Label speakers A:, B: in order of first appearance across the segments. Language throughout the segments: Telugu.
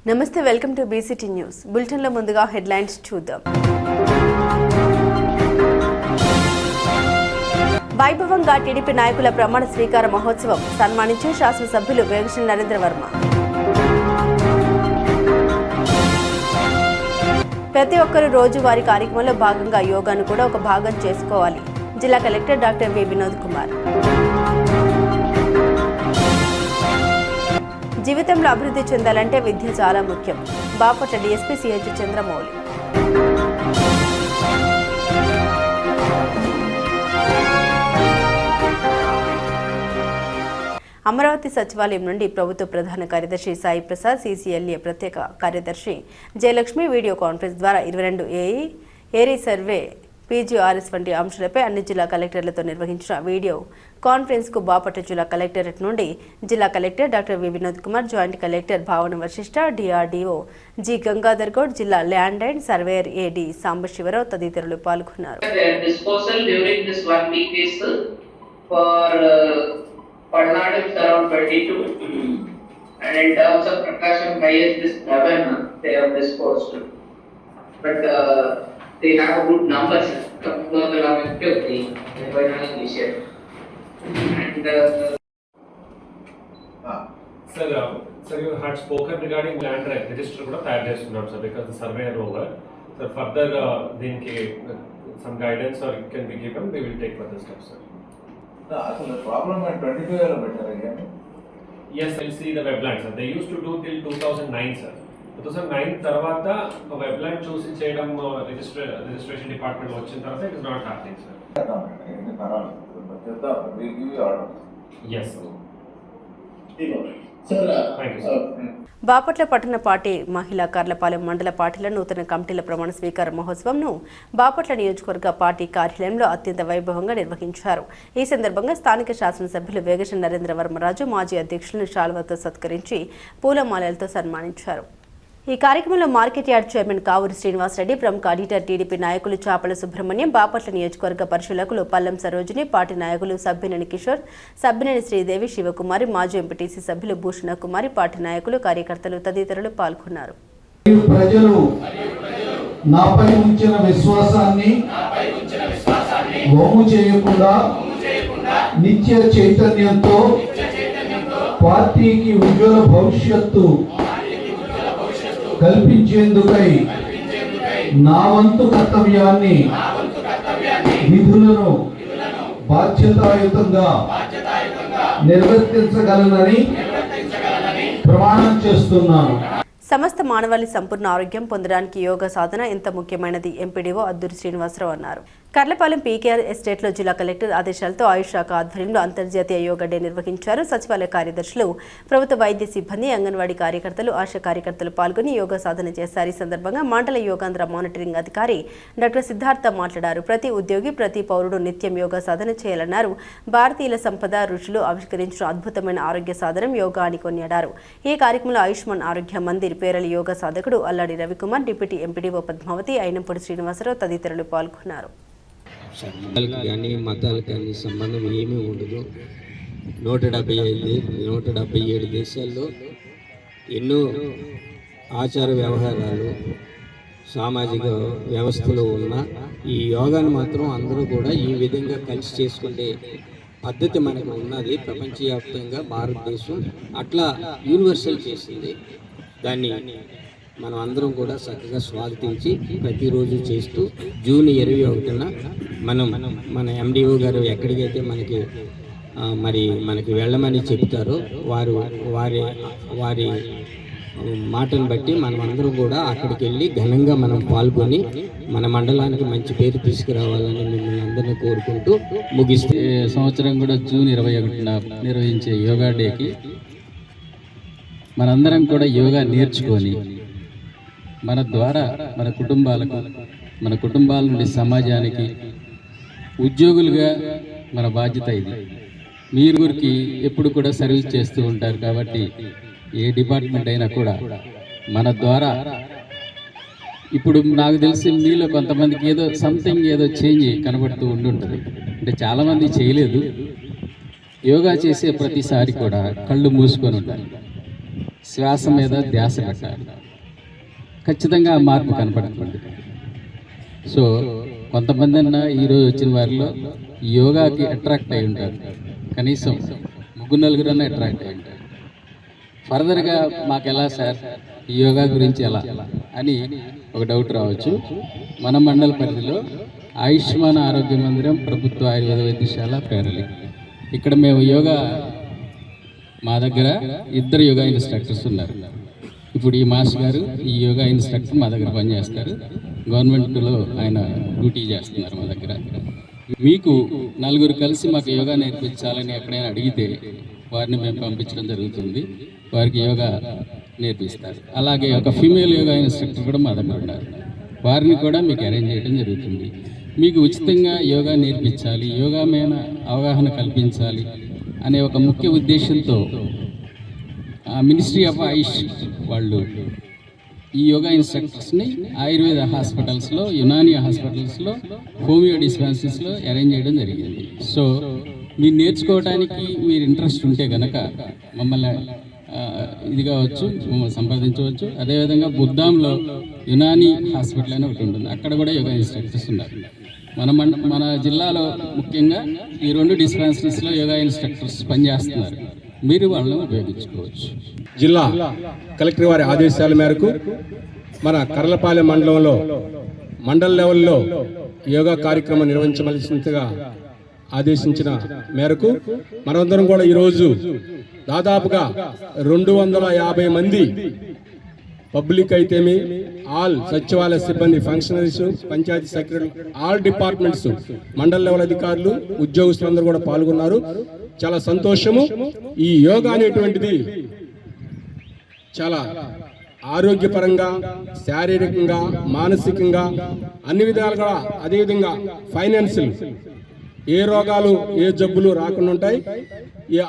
A: నమస్తే, వెల్కమ్ టు బీసీటీ న్యూస్. బులెటిన్లో ముందుగా హెడ్లైన్స్ చూద్దాం. వైభవంగా టీడీపీ నాయకుల ప్రమాణ స్వీకార మహోత్సవం సన్మానించే శాసనసభ్యులు వేగశ్రీ నరేంద్ర వర్మ. ప్రతి ఒక్కరూ రోజువారీ కార్యక్రమంలో భాగంగా యోగాను కూడా ఒక భాగం చేసుకోవాలి. జిల్లా collector doctor V Vinod Kumar. జీవితంలో అభివృద్ధి చెందాలంటే విద్య చాలా ముఖ్యం. Bapatla DSP CH Chandramouli. అమరావతి సచివాలయం నుండి ప్రభుత్వ ప్రధాన కార్యదర్శి సాయి ప్రసాద్, సీసీఎల్ఏ ప్రత్యేక కార్యదర్శి జయలక్ష్మి వీడియో కాన్ఫరెన్స్ ద్వారా 22 ఏరీ సర్వే, పీజీఆర్ఎస్ వంటి అంశాలపై అన్ని జిల్లా కలెక్టర్లతో నిర్వహించిన వీడియో కాన్ఫరెన్స్ కు బాపట్ల జిల్లా కలెక్టరేట్ నుండి జిల్లా collector doctor V Vinod Kumar, joint collector భావన వశిష్ఠ, డిఆర్డీఓ జి గంగాధర్ గౌడ్, జిల్లా land and surveyor AD Sambasivarao తదితరులు పాల్గొన్నారు.
B: They have good numbers coming to the activity this year. And
C: sir, you had spoken regarding land register kuda tayar chestunnam sir, because the surveyor over. Sir, further deenki some guidance or it can be given, we will take further steps, sir.
D: So the problem at 22 year better again.
C: Yes, I'll see the wetlands, sir. They used to do till 2009, sir. 2009 తర్వాత వెబ్లాండ్ చూసి చేయడం రిజిస్ట్రేషన్ డిపార్ట్మెంట్ వచ్చిన తర్వాత it is not happening sir.
A: Bapatla పట్టణ పార్టీ మహిళా కార్లపాలెం మండల పార్టీల నూతన కమిటీల ప్రమాణ స్వీకార మహోత్సవంను బాపట్ల నియోజకవర్గ పార్టీ కార్యాలయంలో అత్యంత వైభవంగా నిర్వహించారు. ఈ సందర్భంగా స్థానిక శాసనసభ్యులు వేగశ్రీ నరేంద్ర వర్మరాజు మాజీ అధ్యక్షులను శాల్వాతో సత్కరించి పూలమాలలతో సన్మానించారు. ఈ కార్యక్రమంలో market yard chairman Kavuri Srinivasareddy, ప్రముఖ ఆడిటర్, టీడీపీ నాయకులు చాపల సుబ్రహ్మణ్యం, బాపట్ల నియోజకవర్గ పరిశీలకులు పల్లం సరోజిని, పార్టీ నాయకులు సబ్బినేని కిషోర్, సబ్బినేని శ్రీదేవి, శివకుమారి, మాజీ ఎంపీటీసీ సభ్యులు భూషణ కుమారి, పార్టీ నాయకులు, కార్యకర్తలు తదితరులు పాల్గొన్నారు.
E: ప్రజలు నాపై ఉంచిన విశ్వాసాన్ని వమ్ము చేయకుండా నిత్య చైతన్యంతో పార్టీకి ఉజ్వల భవిష్యత్తు కల్పించేందుకై నా వంతు కర్తవ్యాన్ని, విధులను బాధ్యతాయుతంగా నిర్వర్తించగలనని ప్రమాణం చేస్తున్నాను.
A: సమస్త మానవాళి సంపూర్ణ ఆరోగ్యం పొందడానికి యోగా సాధన ఎంత ముఖ్యమైనది ఎంపీడీఓ అద్దూరి శ్రీనివాసరావు అన్నారు. కర్లపాలెం పీకేఆర్ ఎస్టేట్లో జిల్లా కలెక్టర్ ఆదేశాలతో ఆయుష్ శాఖ ఆధ్వర్యంలో అంతర్జాతీయ యోగా డే నిర్వహించారు. సచివాలయ కార్యదర్శులు, ప్రభుత్వ వైద్య సిబ్బంది, అంగన్వాడీ కార్యకర్తలు, ఆశా కార్యకర్తలు పాల్గొని యోగా సాధన చేశారు. ఈ సందర్భంగా మండల యోగాంధ్ర మానిటరింగ్ అధికారి డాక్టర్ సిద్ధార్థ మాట్లాడారు. ప్రతి ఉద్యోగి, ప్రతి పౌరుడు నిత్యం యోగా సాధన చేయాలన్నారు. భారతీయుల సంపద, రుచులు ఆవిష్కరించిన అద్భుతమైన ఆరోగ్య సాధనం యోగా అని కొనియాడారు. ఈ కార్యక్రమంలో ఆయుష్మాన్ ఆరోగ్య మందిర్ పేరల యోగా సాధకుడు అల్లాడి రవికుమార్, డిప్యూటీ ఎంపీడీఓ పద్మావతి, అయినంపూడి శ్రీనివాసరావు తదితరులు పాల్గొన్నారు.
F: సంఘాలకు కానీ మతాలకు కానీ సంబంధం ఏమీ ఉండదు. 177 దేశాల్లో ఎన్నో ఆచార వ్యవహారాలు, సామాజిక వ్యవస్థలో ఉన్న ఈ యోగాను మాత్రం అందరూ కూడా ఈ విధంగా కలిసి చేసుకునే పద్ధతి మనకు ఉన్నది. ప్రపంచవ్యాప్తంగా భారతదేశం అట్లా యూనివర్సల్ చేసింది. దాన్ని మనం అందరం కూడా చక్కగా స్వాగతించి ప్రతిరోజు చేస్తూ జూన్ 21న మన ఎండిఓ గారు ఎక్కడికైతే మనకి వెళ్ళమని చెప్తారో వారి మాటను బట్టి మనం అందరం కూడా అక్కడికి వెళ్ళి ఘనంగా మనం పాల్గొని మన మండలానికి మంచి పేరు తీసుకురావాలని మిమ్మల్ని అందరినీ కోరుకుంటూ ముగిస్తే,
G: సంవత్సరం కూడా జూన్ 21న నిర్వహించే యోగా డేకి మనందరం కూడా యోగా నేర్చుకొని మన ద్వారా మన కుటుంబాలకు, మన కుటుంబాల నుండి సమాజానికి, ఉద్యోగులుగా మన బాధ్యత ఇది. మీరుకి ఎప్పుడు కూడా సర్వీస్ చేస్తూ ఉంటారు కాబట్టి ఏ డిపార్ట్మెంట్ అయినా కూడా మన ద్వారా ఇప్పుడు నాకు తెలిసి మీలో కొంతమందికి ఏదో చేంజ్ కనబడుతూ ఉండుంటుంది. అంటే చాలామంది చేయలేదు. యోగా చేసే ప్రతిసారి కూడా కళ్ళు మూసుకొని ఉండాలి, శ్వాస మీద ధ్యాస పెట్టాలి. ఖచ్చితంగా ఆ మార్పు కనపడుతుంది. సో కొంతమంది అన్న ఈరోజు వచ్చిన వారిలో యోగాకి అట్రాక్ట్ అయి ఉంటారు, కనీసం 3-4 అట్రాక్ట్ అయి ఉంటారు. ఫర్దర్గా మాకు ఎలా సార్ ఈ యోగా గురించి ఎలా అని ఒక డౌట్ రావచ్చు. మన మండల పరిధిలో ఆయుష్మాన్ ఆరోగ్య మందిరం ప్రభుత్వ ఆయుర్వేద వైద్యశాల పేరలి, ఇక్కడ మేము యోగా, మా దగ్గర 2 యోగా ఇన్స్ట్రక్టర్స్ ఉన్నారు. ఇప్పుడు ఈ మాస్టర్ గారు ఈ యోగా ఇన్స్ట్రక్టర్ మా దగ్గర పనిచేస్తారు, గవర్నమెంట్లో ఆయన డ్యూటీ చేస్తున్నారు మా దగ్గర. మీకు 4 కలిసి మాకు యోగా నేర్పించాలని ఎక్కడైనా అడిగితే వారిని మేము పంపించడం జరుగుతుంది, వారికి యోగా నేర్పిస్తారు. అలాగే ఒక ఫీమేల్ యోగా ఇన్స్ట్రక్టర్ కూడా మా దగ్గర ఉన్నారు, వారిని కూడా మీకు అరేంజ్ చేయడం జరుగుతుంది. మీకు ఉచితంగా యోగా నేర్పించాలి, యోగా మీద అవగాహన కల్పించాలి అనే ఒక ముఖ్య ఉద్దేశంతో మినిస్ట్రీ ఆఫ్ ఆయుష్ వాళ్ళు ఈ యోగా ఇన్స్ట్రక్టర్స్ని ఆయుర్వేద హాస్పిటల్స్లో, యునాని హాస్పిటల్స్లో, హోమియో డిస్పెన్సరీస్లో అరేంజ్ చేయడం జరిగింది. సో మీరు నేర్చుకోవడానికి మీరు ఇంట్రెస్ట్ ఉంటే కనుక మమ్మల్ని ఇది కావచ్చు, మమ్మల్ని సంప్రదించవచ్చు. అదేవిధంగా బుద్ధాంలో యునాని హాస్పిటల్ అని ఒకటి ఉంటుంది, అక్కడ కూడా యోగా ఇన్స్ట్రక్టర్స్ ఉన్నారు. మన జిల్లాలో ముఖ్యంగా ఈ 2 డిస్పెన్సరీస్లో యోగా ఇన్స్ట్రక్టర్స్ పనిచేస్తున్నారు, మీరు వాళ్ళని ఉపయోగించుకోవచ్చు.
H: జిల్లా కలెక్టర్ వారి ఆదేశాల మేరకు మన కర్లపాలెం మండలంలో మండల లెవెల్లో యోగా కార్యక్రమం నిర్వహించవలసిందిగా ఆదేశించిన మేరకు మనమందరం కూడా ఈరోజు దాదాపుగా 250 మంది పబ్లిక్ అయితేమి, ఆల్ సచివాలయ సిబ్బంది, functionaries, panchayati secretary, all departments, mandal level అధికారులు, ఉద్యోగస్తులందరూ కూడా పాల్గొన్నారు. చాలా సంతోషము. ఈ యోగా అనేటువంటిది చాలా ఆరోగ్యపరంగా, శారీరకంగా, మానసికంగా అన్ని విధాలుగా, అదేవిధంగా ఫైనాన్షియల్ ఏ రోగాలు ఏ జబ్బులు రాకుండా ఉంటాయి.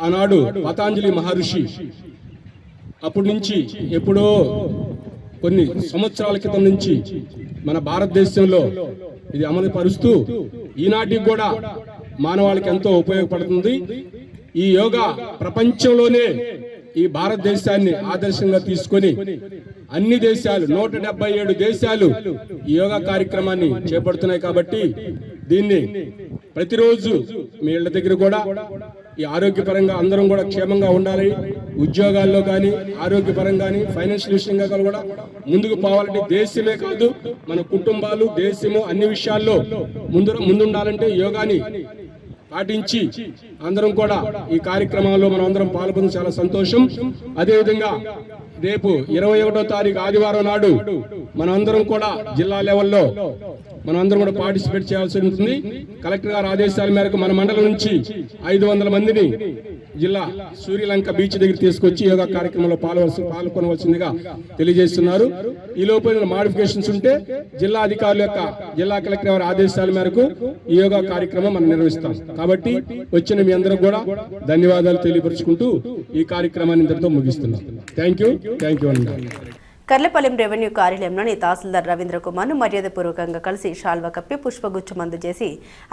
H: ఆనాడు పతాంజలి మహర్షి అప్పటి నుంచి ఎప్పుడో కొన్ని సంవత్సరాల క్రితం నుంచి మన భారతదేశంలో ఇది అమలు పరుస్తూ ఈనాటికి కూడా మానవాళికి ఎంతో ఉపయోగపడుతుంది. ఈ యోగా ప్రపంచంలోనే ఈ భారతదేశాన్ని ఆదర్శంగా తీసుకొని అన్ని దేశాలు 177 దేశాలు ఈ యోగా కార్యక్రమాన్ని చేపడుతున్నాయి. కాబట్టి దీన్ని ప్రతిరోజు మీ ఇళ్ల దగ్గర కూడా ఈ ఆరోగ్యపరంగా అందరం కూడా క్షేమంగా ఉండాలి. ఉద్యోగాల్లో కానీ, ఆరోగ్యపరంగా కానీ, ఫైనాన్షియల్ విషయంగా కూడా ముందుకు పోవాలంటే దేశమే కాదు మన కుటుంబాలు, దేశము అన్ని విషయాల్లో ముందుండాలంటే యోగాని పాటించి అందరం కూడా ఈ కార్యక్రమంలో మనం అందరం పాల్గొని చాలా సంతోషం. అదేవిధంగా రేపు 21వ తారీఖు ఆదివారం నాడు మనం అందరం కూడా జిల్లా లెవెల్లో మనం అందరం కూడా పార్టిసిపేట్ చేయాల్సి ఉంటుంది. కలెక్టర్ గారి ఆదేశాల మేరకు మన మండలం నుంచి 500 మందిని జిల్లా సూర్యలంక బీచ్ దగ్గర తీసుకొచ్చి యోగా కార్యక్రమంలో పాల్గొనవలసిందిగా తెలియజేస్తున్నారు. ఈ లోపల మాడిఫికేషన్స్ ఉంటే జిల్లా అధికారుల యొక్క, జిల్లా కలెక్టర్ గారి ఆదేశాల మేరకు ఈ యోగా కార్యక్రమం మనం నిర్వహిస్తాం. కాబట్టి వచ్చిన మీ అందరూ కూడా ధన్యవాదాలు తెలియపరుచుకుంటూ ఈ కార్యక్రమాన్ని ఇంతటితో ముగిస్తున్నాం. థ్యాంక్ యూ అండి.
A: కర్లపాలెం రెవెన్యూ కార్యాలయంలోని తహసీల్దార్ రవీంద్ర కుమార్ను మర్యాదపూర్వకంగా కలిసి షాల్వా కప్పి పుష్పగుచ్చం అందజేసి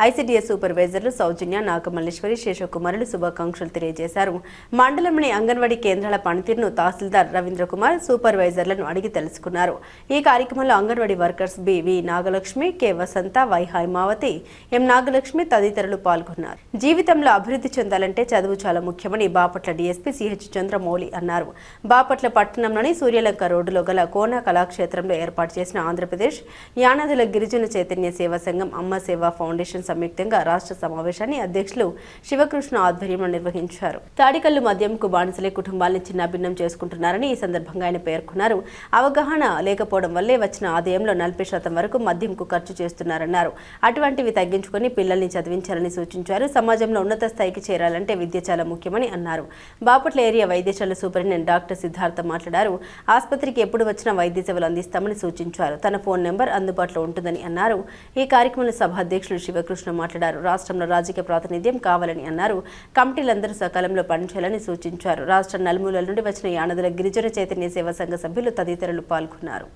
A: ఐసీడీఎస్ సూపర్వైజర్లు సౌజన్య, నాగమల్లేశ్వరి, శేషకుమారులు శుభాకాంక్షలు తెలియజేశారు. మండలంలోని అంగన్వాడీ కేంద్రాల పనితీరును తహసీల్దార్ రవీంద్ర కుమార్ సూపర్వైజర్లను అడిగి తెలుసుకున్నారు. ఈ కార్యక్రమంలో anganwadi workers B Nagalakshmi, K Vasantha, Y Haimavathi, M Nagalakshmi తదితరులు పాల్గొన్నారు. జీవితంలో అభివృద్ధి చెందాలంటే చదువు చాలా ముఖ్యమని బాపట్ల డీఎస్పీ సిహెచ్ చంద్రమౌళి అన్నారు. బాపట్ల పట్టణంలోని సూర్యలంక రోడ్డులో గల కోన కళాక్షేత్రంలో ఏర్పాటు చేసిన ఆంధ్రప్రదేశ్ యానాదుల గిరిజన చైతన్య సేవా సంఘం అమ్మ సేవా ఫౌండేషన్ సంయుక్తంగా రాష్ట్ర సమావేశాన్ని అధ్యక్షులు శివకృష్ణ ఆధ్వర్యంలో నిర్వహించారు. తాడికల్లు మద్యంకు బానిసలే కుటుంబాలను చిన్నాభిన్నం చేసుకుంటున్నారని ఈ సందర్భంగా ఆయన పేర్కొన్నారు. అవగాహన లేకపోవడం వల్లే వచ్చిన ఆదాయంలో 40% వరకు మద్యంకు ఖర్చు చేస్తున్నారన్నారు. అటువంటివి తగ్గించుకొని పిల్లల్ని చదివించాలని సూచించారు. సమాజంలో ఉన్నత స్థాయికి చేరాలంటే విద్య చాలా ముఖ్యమని అన్నారు. బాపట్ల ఏరియా వైద్యశాల సూపరింటెండెంట్ డాక్టర్ సిద్ధార్థ మాట్లాడారు. ఆసుపత్రికి ఎప్పుడు వచ్చినా వైద్య సేవలు అందిస్తామని సూచించారు. తన ఫోన్ నెంబర్ అందుబాటులో ఉంటుందని అన్నారు. ఈ కార్యక్రమంలో సభ అధ్యక్షులు శివకృష్ణ మాట్లాడారు. రాష్ట్రంలో రాజకీయ ప్రాతినిధ్యం కావాలని అన్నారు. కమిటీలందరూ సకాలంలో పనిచేయాలని సూచించారు. రాష్ట్ర నలుమూలల నుండి వచ్చిన యానదుల గిరిజన చైతన్య సేవా సంఘ సభ్యులు తదితరులు పాల్గొన్నారు.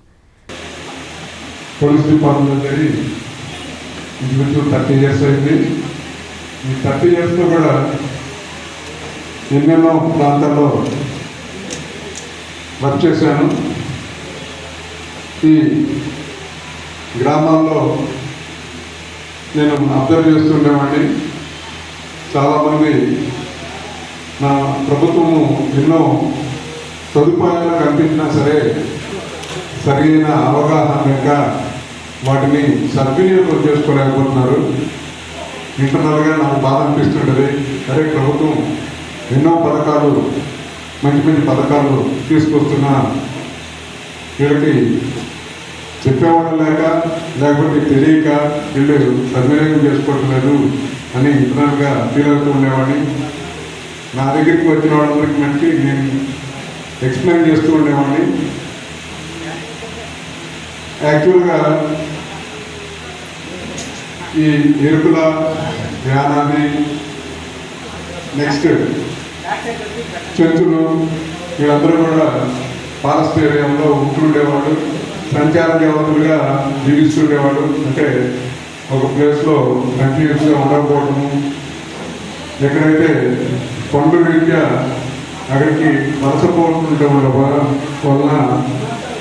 I: పోలీస్ డిపార్ట్మెంట్ అనేది ఇంచుమించు 30 years అయింది. ఈ 30 yearsలో కూడా ఎన్నెన్నో ప్రాంతాల్లో వర్క్ చేశాను. ఈ గ్రామాల్లో నేను అబ్జర్వ్ చేస్తుండేవాడిని. చాలామంది నా ప్రభుత్వము ఎన్నో సదుపాయాలు కల్పించినా సరే సరైన అవగాహన లేక వాటిని సద్వినియోగం చేసుకోలేకపోతున్నారు. ఇంటర్నల్గా నాకు బాధ అనిపిస్తుంటుంది. అరే, ప్రభుత్వం ఎన్నో పథకాలు, మంచి మంచి పథకాలు తీసుకొస్తున్నా వీళ్ళకి చెప్పేవాళ్ళు లేకపోతే తెలియక వీళ్ళు సద్వినియోగం చేసుకోవటం లేదు అని ఇంటర్నల్గా ఫీల్ అవుతూ ఉండేవాడిని. నా దగ్గరికి వచ్చిన వాళ్ళందరికీ మంచి నేను ఎక్స్ప్లెయిన్ చేస్తూ ఉండేవాడిని. యాక్చువల్గా ఈ ఎరుకుల యానాది, నెక్స్ట్ చెంచులు, వీళ్ళందరూ కూడా ఫారెస్ట్ ఏరియాలో ఉంటుండేవాడు. సంచార దేవతలుగా జీవిస్తుండేవాడు. అంటే ఒక ప్లేస్లో కంటిన్యూస్గా ఉండకపోవడము, ఎక్కడైతే కొండ రీత్యా అక్కడికి వలసపోతుండటం వలన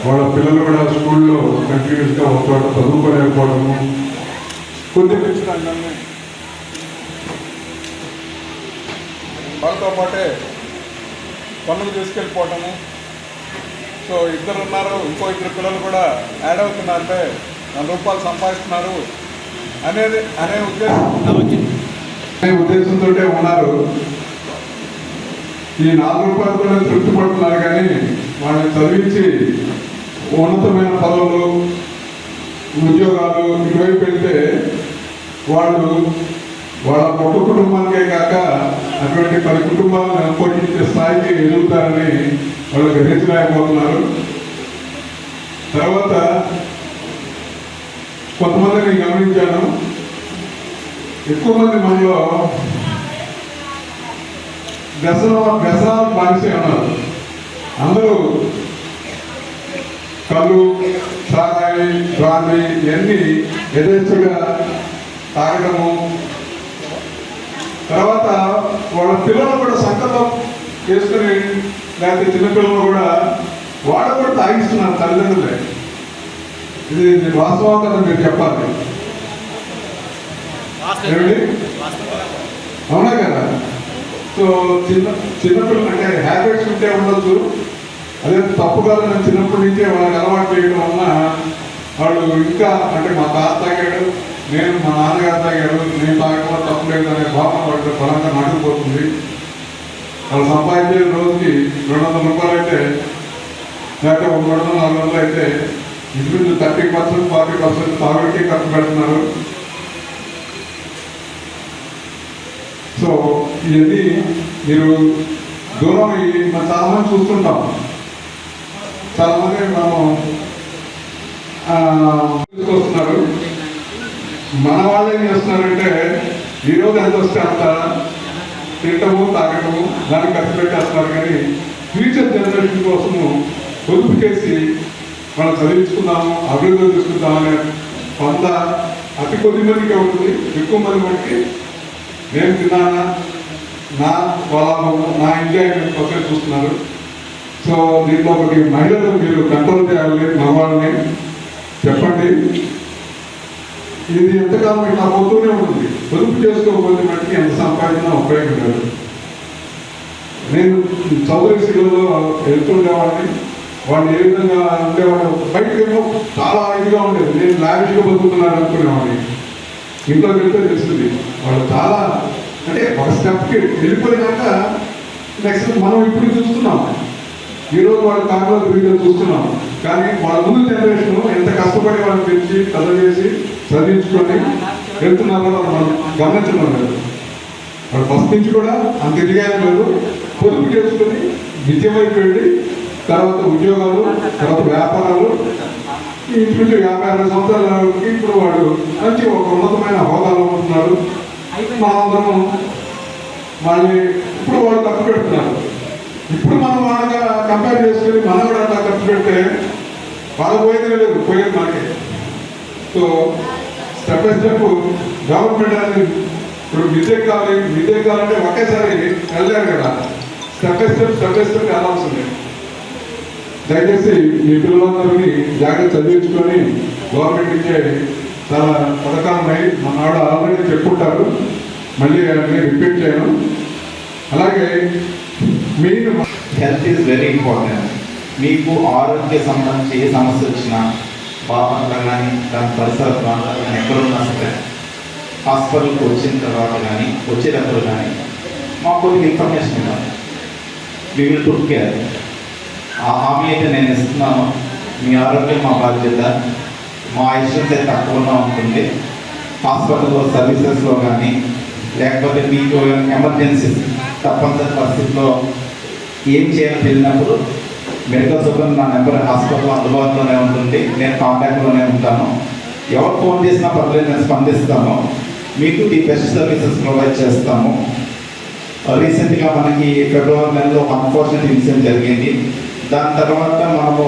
I: వాళ్ళ పిల్లలు కూడా స్కూల్లో కంటిన్యూస్గా ఒక చోట చదువుకోలేకపోవడము, కొద్ది
D: వాళ్ళతో పాటే పనులు తీసుకెళ్ళిపోవటము. సో ఇద్దరు ఉన్నారు, ఇంకో ఇద్దరు పిల్లలు కూడా యాడ్ అవుతున్నారంటే 4 రూపాయలు సంపాదిస్తున్నారు అనే
I: ఉద్దేశంతో ఉన్నారు. ఈ 4 రూపాయలతోనే తృప్తి పడుతున్నారు. కానీ వాళ్ళని చదివించి ఉన్నతమైన పదవులు, ఉద్యోగాలు ఇటువైపు వెళ్తే వాళ్ళు వాళ్ళ ఒక్క కుటుంబానికే కాక అటువంటి 10 కుటుంబాలను పోషించే స్థాయికి ఎదుగుతారని వాళ్ళు గ్రహించలేకపోతున్నారు. తర్వాత కొంతమందిని గమనించాను. ఎక్కువ మంది మనలో వ్యసనాలు బానిసే ఉన్నారు. అందరూ కళ్ళు, సారాయి, బ్రాందీ ఇవన్నీ యథేచ్ఛగా తాగడము. తర్వాత వాళ్ళ పిల్లలు కూడా సంకల్పం చేసుకుని, లేకపోతే చిన్నపిల్లలు కూడా వాళ్ళు కూడా తాగిస్తున్నారు తల్లిదండ్రులే. ఇది వాస్తవం కదా, మీరు చెప్పాలి. అవునా కదా? సో చిన్నపిల్లలు అంటే హ్యాబిట్స్ ఉంటే ఉండొచ్చు, అదే తప్పు కాదు. నేను చిన్నప్పటి నుంచే వాళ్ళకి అలవాటు చేయడం వలన వాళ్ళు ఇంకా అంటే మా తాత తాగాడు, నేను మా నాన్నగారు తాగాడు, నేను తాగడం తప్పు లేదు అనే భావన వాళ్ళ బలంగా నాటుకుపోతుంది. వాళ్ళు సంపాదించే రోజుకి 200 రూపాయలు అయితే, లేకపోతే 300, 400 అయితే ఇంచుమించు 30%, 40% తాగుడికి ఖర్చు పెడుతున్నారు. సో ఇవన్నీ మీరు దూరం మనం చాలామంది చూస్తుంటాం. చాలామంది మనం వస్తున్నారు. మన వాళ్ళు ఏం చేస్తున్నారంటే ఈరోజు ఎంత వస్తే అంత తింటము, తాగటము, దానికి ఖర్చు పెట్టేస్తున్నారు. కానీ ఫ్యూచర్ జనరేషన్ కోసము పొదుపు చేసి మనం చదివించుకుందాము, అభివృద్ధి తీసుకుందామనే కొంత అతి కొద్ది మందికి ఉంటుంది. ఎక్కువ మంది మనకి నేను తిన్నానా, నా లాభము, నా ఎంజాయ్మెంట్ కోసం చూస్తున్నారు. సో దీంట్లో ఒకటి మహిళలు మీరు కంట్రోల్ చేయాలి. మగవాళ్ళని చెప్పండి, ఇది ఎంతకాలం ఇట్లా పోతూనే ఉంటుంది. పొదుపు చేసుకోకపోతే మట్టికి ఎంత సంపాదించినా ఉపయోగం లేదు. నేను చౌదరి శిలలో వెళ్తుండేవాడిని. వాళ్ళు ఏ విధంగా ఉండేవాడు, బయటకు ఏమో చాలా ఇదిగా ఉండేది. నేను లావిష్గా బతుకుతున్నాను అనుకునేవాడిని. ఇంట్లోకి వెళ్తే తెలిసింది వాళ్ళు చాలా అంటే ఒక స్టెప్కి వెళ్ళిపోయినాక నెక్స్ట్ మనం ఇప్పుడు చూస్తున్నాం. ఈరోజు వాళ్ళ కాలంలో వీడియో చూస్తున్నాం. కానీ వాళ్ళ ముందు జనరేషన్ ఎంత కష్టపడి వాళ్ళు పెంచి కథ చేసి చదివించుకొని వెళ్తున్నారో మనం గమనించడం లేదు. వాళ్ళు ఫస్ట్ నుంచి కూడా అంత ఎదిగానే లేదు. పొదుపు చేసుకొని విద్య వైపు వెళ్ళి తర్వాత ఉద్యోగాలు, తర్వాత వ్యాపారాలు, ఇంచుమించు 50 సంవత్సరాలకి ఇప్పుడు వాడు మంచి ఒక ఉన్నతమైన హోదాలో ఉంటున్నారు. మనందరం మళ్ళీ ఇప్పుడు వాళ్ళు ఖర్చు పెడుతున్నారు. ఇప్పుడు మనం వాళ్ళగా కంపేర్ చేసుకుని మనం కూడా అట్లా ఖర్చు పెడితే వాళ్ళు పోయేది లేదు, పోయేది మనకే. So step by step government అనేది ఇప్పుడు విద్య కావాలంటే ఒకేసారి వెళ్ళారు కదా. స్టెప్ బై స్టెప్ వెళ్ళాల్సిందే. దయచేసి మీ పిల్లలందరినీ జాగ్రత్త చదివించుకొని గవర్నమెంట్ ఇచ్చే చాలా పథకాలు ఉన్నాయి. మన ఆల్రెడీ చెప్పుకుంటారు, మళ్ళీ అన్నీ రిపీట్ చేయను. అలాగే main
J: health is very important. మీకు ఆరోగ్య సంబంధించి ఏ సమస్య వచ్చినా బాపట్ల కానీ దాని పరిసర ప్రాంతాలు కానీ ఎక్కడున్నా సరే హాస్పిటల్కి వచ్చిన తర్వాత కానీ వచ్చేటప్పుడు కానీ మాకు కొన్ని ఇన్ఫర్మేషన్ ఇవ్వాలి. We will take care. ఆ హామీ అయితే నేను ఇస్తున్నాను. మీ ఆరోగ్యం మా బాధ్యత. మా ఇన్సూరెన్స్ అయితే తక్కువగా ఉంటుంది. హాస్పిటల్లో సర్వీసెస్లో కానీ లేకపోతే మీకు ఎమర్జెన్సీస్ తప్పనిసరి పరిస్థితుల్లో ఏం చేయాలని తెలియనప్పుడు మెడికల్ సూపర్ నా నెంబర్ హాస్పిటల్లో అందుబాటులోనే ఉంటుంది. నేను కాంటాక్ట్లోనే ఉంటాను. ఎవరు ఫోన్ చేసినా పర్లేదు, నేను స్పందిస్తాను. మీకు ది బెస్ట్ సర్వీసెస్ ప్రొవైడ్ చేస్తాము. రీసెంట్గా మనకి ఫిబ్రవరి నెలలో అన్ఫార్చునేట్ ఇన్సిడెంట్ జరిగింది. దాని తర్వాత మనము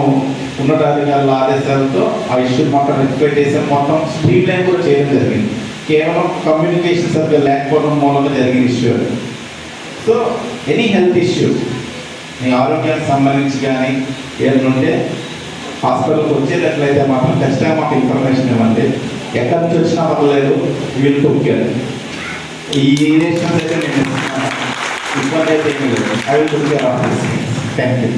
J: ఉన్నతాధికారుల ఆదేశాలతో ఆ ఇష్యూ మొత్తం రెక్టిఫై చేసాం. మొత్తం స్ట్రీమ్ లైన్ కూడా చేయడం జరిగింది. కేవలం కమ్యూనికేషన్ సరిగ్గా లేకపోవడం మూలంగా జరిగిన issue. So any health issue మీ ఆరోగ్యానికి సంబంధించి కానీ ఏదైనా ఉంటే హాస్పిటల్కి వచ్చేటట్లయితే మాత్రం ఖచ్చితంగా మాకు ఇన్ఫర్మేషన్ ఇవ్వండి. ఎక్కడి నుంచి వచ్చినా పర్లేదు, వీళ్ళు తొక్కారు. ఈ రిలేషన్స్ అయితే నేను ఇబ్బంది అయితే ఏమీ లేదు. I will take care of this. Thank you.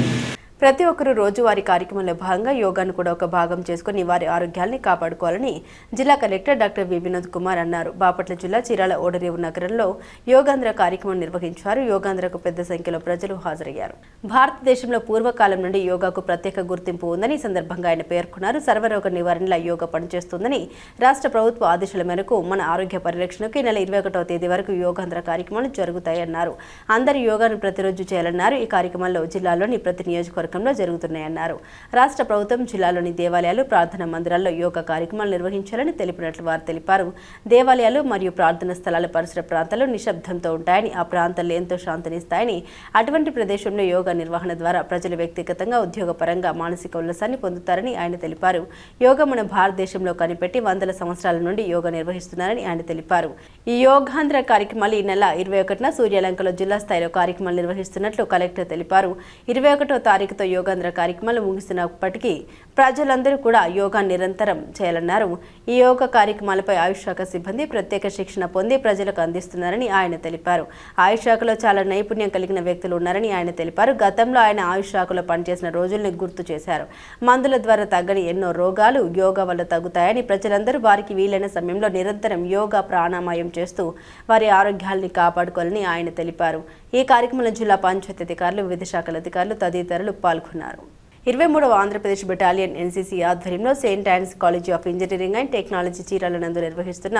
A: ప్రతి ఒక్కరూ రోజువారీ కార్యక్రమంలో భాగంగా యోగాను కూడా ఒక భాగం చేసుకుని వారి ఆరోగ్యాన్ని కాపాడుకోవాలని జిల్లా collector doctor V Vinod Kumar అన్నారు. బాపట్ల జిల్లా చీరాల ఓడరేవు నగరంలో యోగాంధ్ర కార్యక్రమం నిర్వహించారు. యోగాంధ్రకు పెద్ద సంఖ్యలో ప్రజలు హాజరయ్యారు. భారతదేశంలో పూర్వకాలం నుండి యోగాకు ప్రత్యేక గుర్తింపు ఉందని ఈ సందర్భంగా ఆయన పేర్కొన్నారు. సర్వరోగ నివారణలో యోగా పనిచేస్తుందని రాష్ట్ర ప్రభుత్వ ఆదేశాల మేరకు మన ఆరోగ్య పరిరక్షణకు ఈ నెల 21వ తేదీ వరకు యోగాంధ్ర కార్యక్రమాలు జరుగుతాయన్నారు. అందరూ యోగాను ప్రతిరోజు చేయాలన్నారు. ఈ కార్యక్రమంలో జిల్లాలోని ప్రతి నియోజకవర్గం జరుగుతున్నాయన్నారు. రాష్ట్ర ప్రభుత్వం జిల్లాలోని దేవాలయాలు, ప్రార్థనా మందిరాల్లో యోగా కార్యక్రమాలు నిర్వహించాలని తెలిపినట్లు వారు తెలిపారు. దేవాలయాలు మరియు ప్రార్థనా స్థలాల పరిసర ప్రాంతాల్లో నిశ్శబ్దంతో ఉంటాయని, ఆ ప్రాంతాల్లో ఎంతో శాంతినిస్తాయని, అటువంటి ప్రదేశంలో యోగా నిర్వహణ ద్వారా ప్రజలు వ్యక్తిగతంగా, ఉద్యోగపరంగా మానసిక ఉల్లాసాన్ని పొందుతారని ఆయన తెలిపారు. యోగా మన భారతదేశంలో కనిపెట్టి వందల సంవత్సరాల నుండి యోగా నిర్వహిస్తున్నారని ఆయన తెలిపారు. ఈ యోగాంధ్ర కార్యక్రమాలు ఈ నెల 21న సూర్యలంకలో జిల్లా స్థాయిలో కార్యక్రమాలు నిర్వహిస్తున్నట్లు కలెక్టర్ తెలిపారు. 21వ తారీఖుతో యోగాంధ్ర కార్యక్రమాలు ముగిసినప్పటికీ ప్రజలందరూ కూడా యోగా నిరంతరం చేయాలన్నారు. ఈ యోగా కార్యక్రమాలపై ఆయుష్ శాఖ సిబ్బంది ప్రత్యేక శిక్షణ పొంది ప్రజలకు అందిస్తున్నారని ఆయన తెలిపారు. ఆయుష్ శాఖలో చాలా నైపుణ్యం కలిగిన వ్యక్తులు ఉన్నారని ఆయన తెలిపారు. గతంలో ఆయన ఆయుష్ శాఖలో పనిచేసిన రోజుల్ని గుర్తు చేశారు. మందుల ద్వారా తగ్గని ఎన్నో రోగాలు యోగా వల్ల తగ్గుతాయని, ప్రజలందరూ వారికి వీలైన సమయంలో నిరంతరం యోగా ప్రాణాయామం చేస్తూ వారి ఆరోగ్యాల్ని కాపాడుకోవాలని ఆయన తెలిపారు. ఈ కార్యక్రమంలో జిల్లా పంచాయతీ అధికారులు, వివిధ శాఖల అధికారులు తదితరులు పాల్గొన్నారు. 23వ ఆంధ్రప్రదేశ్ బెటాలియన్ ఎన్సీసీ ఆధ్వర్యంలో Saint Ann's college of engineering and technology Chirala నందు నిర్వహిస్తున్న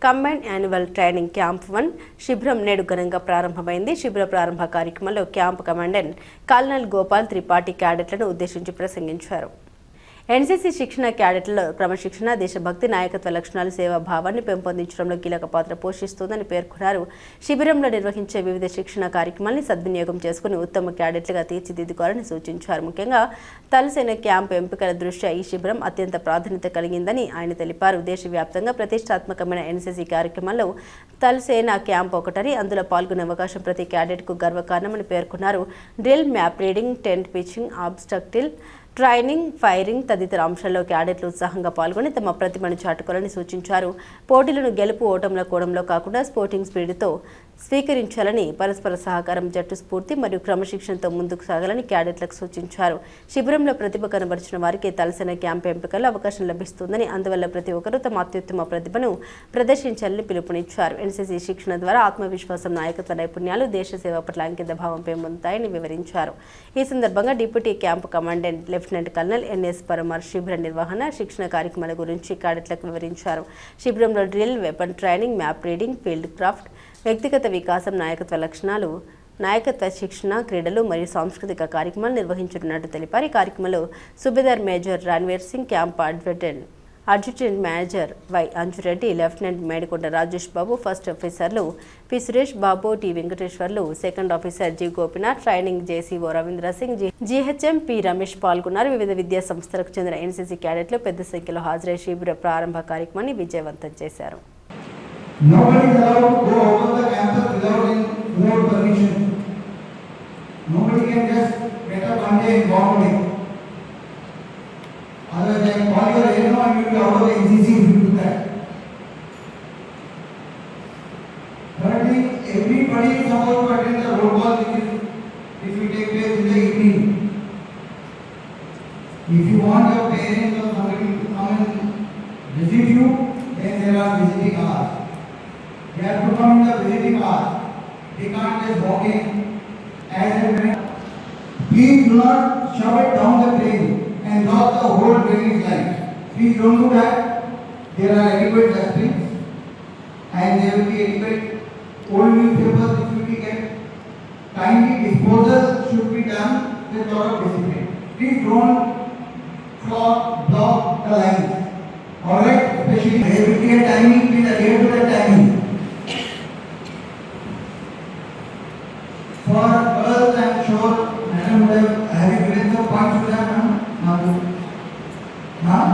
A: కంబైన్డ్ యాన్యువల్ ట్రైనింగ్ క్యాంప్ 1 శిబిరం నేడు ఘనంగా ప్రారంభమైంది. శిబిర ప్రారంభ కార్యక్రమంలో camp commandant colonel Gopal Tripathi క్యాడెట్లను ఉద్దేశించి ప్రసంగించారు. ఎన్సీసీ శిక్షణ క్యాడెట్లలో క్రమశిక్షణ, దేశభక్తి, నాయకత్వ లక్షణాలు, సేవా భావాన్ని పెంపొందించడంలో కీలక పాత్ర పోషిస్తుందని పేర్కొన్నారు. శిబిరంలో నిర్వహించే వివిధ శిక్షణ కార్యక్రమాన్ని సద్వినియోగం చేసుకుని ఉత్తమ క్యాడెట్లుగా తీర్చిదిద్దుకోవాలని సూచించారు. ముఖ్యంగా తలసేన క్యాంప్ ఎంపికల దృష్ట్యా ఈ శిబిరం అత్యంత ప్రాధాన్యత కలిగిందని ఆయన తెలిపారు. దేశవ్యాప్తంగా ప్రతిష్టాత్మకమైన ఎన్సీసీ కార్యక్రమాల్లో తలసేన క్యాంప్ ఒకటని, అందులో పాల్గొనే అవకాశం ప్రతి క్యాడెట్కు గర్వకారణమని పేర్కొన్నారు. Drill, map reading, tent pitching, obstacle training, firing తదితర అంశాల్లో క్యాడెట్లు ఉత్సాహంగా పాల్గొని తమ ప్రతిభను చాటుకోవాలని సూచించారు. పోటీలను గెలుపు ఓటముల కోణంలో కాకుండా స్పోర్టింగ్ స్పిరిట్తో స్వీకరించాలని, పరస్పర సహకారం, జట్టు స్ఫూర్తి మరియు క్రమశిక్షణతో ముందుకు సాగాలని క్యాడెట్లకు సూచించారు. శిబిరంలో ప్రతిభ కనబరిచిన వారికి తలసేన క్యాంప్ ఎంపికల్లో అవకాశం లభిస్తుందని, అందువల్ల ప్రతి ఒక్కరూ తమ అత్యుత్తమ ప్రతిభను ప్రదర్శించాలని పిలుపునిచ్చారు. ఎన్సీసీ శిక్షణ ద్వారా ఆత్మవిశ్వాసం, నాయకత్వ నైపుణ్యాలు, దేశ సేవ పట్ల అంకిత భావం పెంపొందుతాయని వివరించారు. ఈ సందర్భంగా deputy camp commandant lieutenant colonel NS Parmar శిబిర నిర్వహణ, శిక్షణ కార్యక్రమాల గురించి క్యాడెట్లకు వివరించారు. శిబిరంలో drill, weapon training, map reading, field craft, వ్యక్తిగత వికాసం, నాయకత్వ లక్షణాలు, నాయకత్వ శిక్షణ, క్రీడలు మరియు సాంస్కృతిక కార్యక్రమాలు నిర్వహించనున్నట్టు తెలిపారు. ఈ కార్యక్రమంలో subedar major Ranveer Singh, camp adjutant major Y Anjureddy, lieutenant Medikonda Rajesh Babu, first ఆఫీసర్లు P Suresh Babu, T Venkateswarlu, second officer G Gopinath, training JCO Ravindra Singh, GHM P Ramesh పాల్గొన్నారు. వివిధ విద్యా సంస్థలకు చెందిన ఎన్సీసీ క్యాడెట్లు పెద్ద సంఖ్యలో హాజరై శిబిర ప్రారంభ కార్యక్రమాన్ని విజయవంతం చేశారు.
E: Nobody is allowed to go over the campus without permission. Nobody can just get up one day and walk away. know, and you will be out of the NCC if you do that. Currently, everybody is supposed to attend the roll call which will take place in the evening. If you want your parents or somebody to come and visit you, then there are visiting hours. They have to come in the visiting hours. They can't just walk in as and when. Please do not shove it down the drain and block the whole drainage line. Please don't do that. There are adequate dustbins and there will be adequate old newspapers which will be kept. Timely disposal should be done with lot of discipline. Please don't block the lines. Alright, especially there will be a timing, please adhere to the timing. For girls, I am sure Madam would have you given some points to that, ma'am? Huh?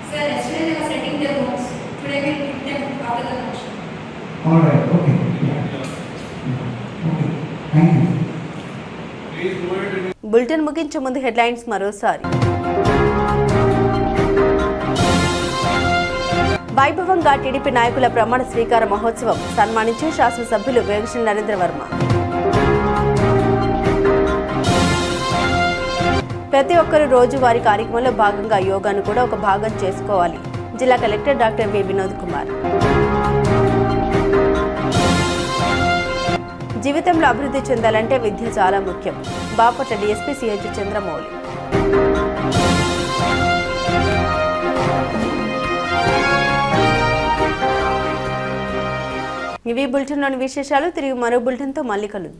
K: Sir, yesterday they were setting their homes. Today we will meet them after the function.
E: Alright, okay. Yeah. Okay, thank you.
A: Bulletin ముగించే ముందు హెడ్లైన్స్ మరోసారి. వైభవంగా టీడీపీ నాయకుల ప్రమాణ స్వీకార మహోత్సవం సన్మానించి శాసనసభ్యులు వేగశ్రీ నరేంద్ర వర్మ. ప్రతి ఒక్కరూ రోజువారీ కార్యక్రమంలో భాగంగా యోగాను కూడా ఒక భాగం చేసుకోవాలి. జిల్లా collector doctor V Vinod Kumar. జీవితంలో అభివృద్ధి చెందాలంటే విద్య చాలా ముఖ్యం. Bapatla DSP CH Chandramouli. ఇవి బులెటిన్లోని విశేషాలు. తిరిగి మరో బులెటిన్తో మళ్ళీ కలుద్దాం.